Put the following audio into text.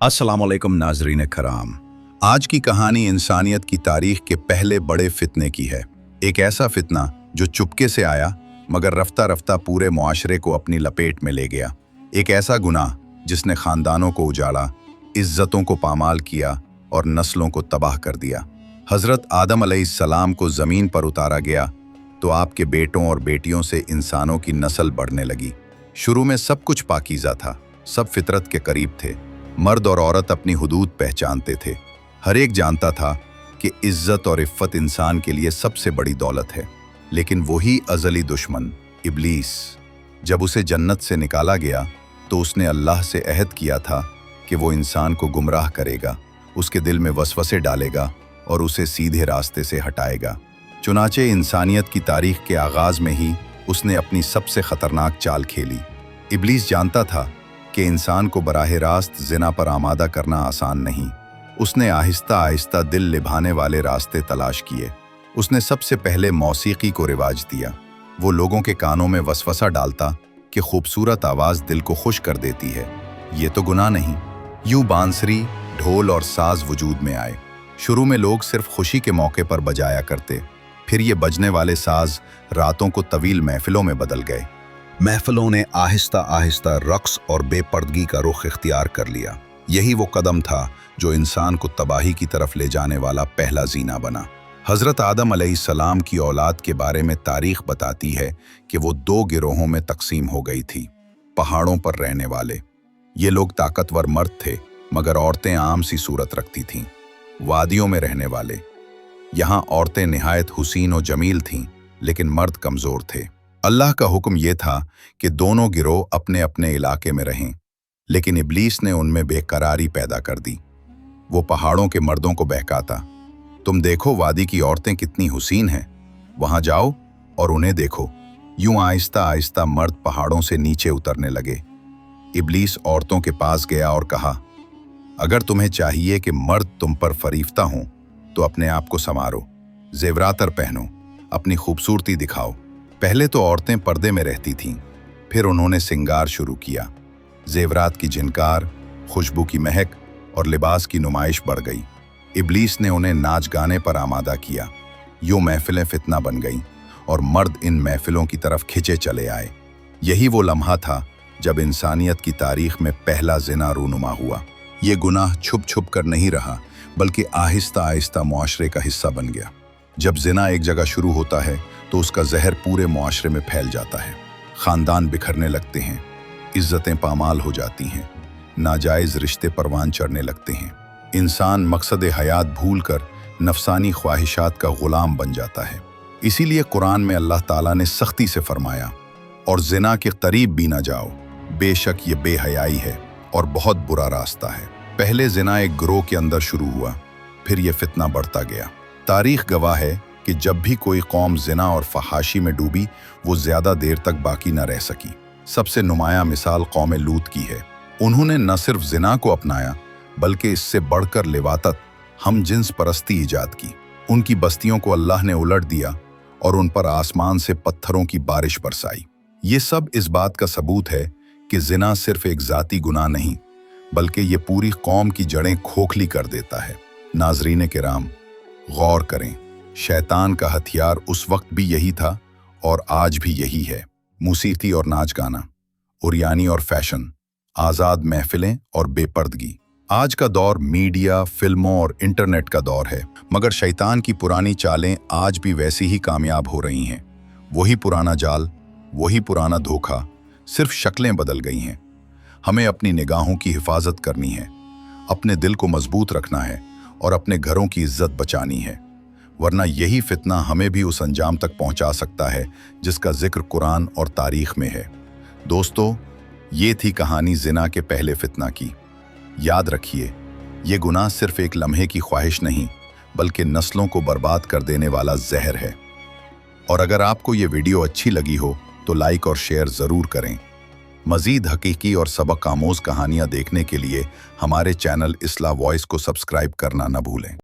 अस्सलाम वालेकुम नाजरीन कराम। आज की कहानी इंसानियत की तारीख के पहले बड़े फितने की है। एक ऐसा फितना जो चुपके से आया मगर रफ्ता रफ्ता पूरे मुआशरे को अपनी लपेट में ले गया। एक ऐसा गुनाह जिसने खानदानों को उजाड़ा, इज्जतों को पामाल किया और नस्लों को तबाह कर दिया। हजरत आदम अलैहिस्सलाम को ज़मीन पर उतारा गया तो आपके बेटों और बेटियों से इंसानों की नस्ल बढ़ने लगी। शुरू में सब कुछ पाकीज़ा था, सब फितरत के करीब थे। मर्द और औरत अपनी हुदूद पहचानते थे। हर एक जानता था कि इज्जत और इफ़्फ़त इंसान के लिए सबसे बड़ी दौलत है। लेकिन वही अज़ली दुश्मन इब्लीस, जब उसे जन्नत से निकाला गया तो उसने अल्लाह से अहद किया था कि वो इंसान को गुमराह करेगा, उसके दिल में वसवसे डालेगा और उसे सीधे रास्ते से हटाएगा। चुनाचे इंसानियत की तारीख के आगाज़ में ही उसने अपनी सबसे ख़तरनाक चाल खेली। इब्लीस जानता था कि इंसान को बराह रास्त ज़िना पर आमादा करना आसान नहीं। उसने आहिस्ता आहिस्ता दिल लिभाने वाले रास्ते तलाश किए। उसने सबसे पहले मौसीकी को रिवाज दिया। वो लोगों के कानों में वसवसा डालता कि खूबसूरत आवाज़ दिल को खुश कर देती है, ये तो गुनाह नहीं। यूं बांसुरी, ढोल और साज वजूद में आए। शुरू में लोग सिर्फ खुशी के मौके पर बजाया करते, फिर ये बजने वाले साज रातों को तवील महफिलों में बदल गए। महफिलों ने आहिस्ता आहिस्ता रक्स और बेपर्दगी का रुख इख्तियार कर लिया। यही वो कदम था जो इंसान को तबाही की तरफ ले जाने वाला पहला जीना बना। हज़रत आदम अलैहिस्सलाम की औलाद के बारे में तारीख बताती है कि वो दो गिरोहों में तकसीम हो गई थी। पहाड़ों पर रहने वाले, ये लोग ताकतवर मर्द थे मगर औरतें आम सी सूरत रखती थीं। वादियों में रहने वाले, यहाँ औरतें निहायत हुसीन और जमील थीं लेकिन मर्द कमज़ोर थे। अल्लाह का हुक्म ये था कि दोनों गिरोह अपने अपने इलाके में रहें, लेकिन इब्लीस ने उनमें बेकरारी पैदा कर दी। वो पहाड़ों के मर्दों को बहकाता, तुम देखो वादी की औरतें कितनी हुसीन हैं, वहां जाओ और उन्हें देखो। यूं आहिस्ता आहिस्ता मर्द पहाड़ों से नीचे उतरने लगे। इब्लीस औरतों के पास गया और कहा, अगर तुम्हें चाहिए कि मर्द तुम पर फरीफ्ता हों तो अपने आप को संवारो, जेवरातर पहनो, अपनी खूबसूरती दिखाओ। पहले तो औरतें पर्दे में रहती थीं, फिर उन्होंने सिंगार शुरू किया। जेवरात की जिनकार, खुशबू की महक और लिबास की नुमाइश बढ़ गई। इब्लीस ने उन्हें नाच गाने पर आमादा किया। यूं महफिलें फितना बन गईं और मर्द इन महफिलों की तरफ खिंचे चले आए। यही वो लम्हा था जब इंसानियत की तारीख में पहला ज़िना रूनुमा हुआ। ये गुनाह छुप छुप कर नहीं रहा बल्कि आहिस्ता आहिस्ता मुआशरे का हिस्सा बन गया। जब ज़िना एक जगह शुरू होता है तो उसका जहर पूरे मुआशरे में फैल जाता है। ख़ानदान बिखरने लगते हैं, इज्जतें पामाल हो जाती हैं, नाजायज़ रिश्ते परवान चढ़ने लगते हैं। इंसान मकसद हयात भूलकर नफसानी ख्वाहिशात का ग़ुलाम बन जाता है। इसीलिए कुरान में अल्लाह ताला ने सख्ती से फरमाया, और ज़िना के करीब भी ना जाओ, बेशक ये बेहयाई है और बहुत बुरा रास्ता है। पहले ज़िना एक गिरोह के अंदर शुरू हुआ, फिर ये फितना बढ़ता गया। तारीख गवाह है कि जब भी कोई कौम ज़िना और फहाशी में डूबी वो ज़्यादा देर तक बाकी न रह सकी। सबसे नुमाया मिसाल कौम लूत की है। उन्होंने न सिर्फ ज़िना को अपनाया बल्कि इससे बढ़कर लिवातत, हम जिन्स परस्ती ईजाद की। उनकी बस्तियों को अल्लाह ने उलट दिया और उन पर आसमान से पत्थरों की बारिश बरसाई। ये सब इस बात का सबूत है कि ज़िना सिर्फ एक ज़ाती गुनाह नहीं बल्कि ये पूरी कौम की जड़ें खोखली कर देता है। नाज़रीन किराम, गौर करें, शैतान का हथियार उस वक्त भी यही था और आज भी यही है। मूसीकी और नाच गाना, उरियानी और फैशन, आज़ाद महफिलें और बेपर्दगी। आज का दौर मीडिया, फिल्मों और इंटरनेट का दौर है, मगर शैतान की पुरानी चालें आज भी वैसी ही कामयाब हो रही हैं। वही पुराना जाल, वही पुराना धोखा, सिर्फ शक्लें बदल गई हैं। हमें अपनी निगाहों की हिफाजत करनी है, अपने दिल को मजबूत रखना है और अपने घरों की इज्जत बचानी है, वरना यही फितना हमें भी उस अंजाम तक पहुंचा सकता है जिसका जिक्र कुरान और तारीख में है। दोस्तों, ये थी कहानी ज़िना के पहले फितना की। याद रखिए, ये गुनाह सिर्फ एक लम्हे की ख्वाहिश नहीं बल्कि नस्लों को बर्बाद कर देने वाला जहर है। और अगर आपको ये वीडियो अच्छी लगी हो तो लाइक और शेयर ज़रूर करें। मज़ीद हकीकी और सबक आमोज़ कहानियाँ देखने के लिए हमारे चैनल इस्लाह वॉइस को सब्सक्राइब करना न भूलें।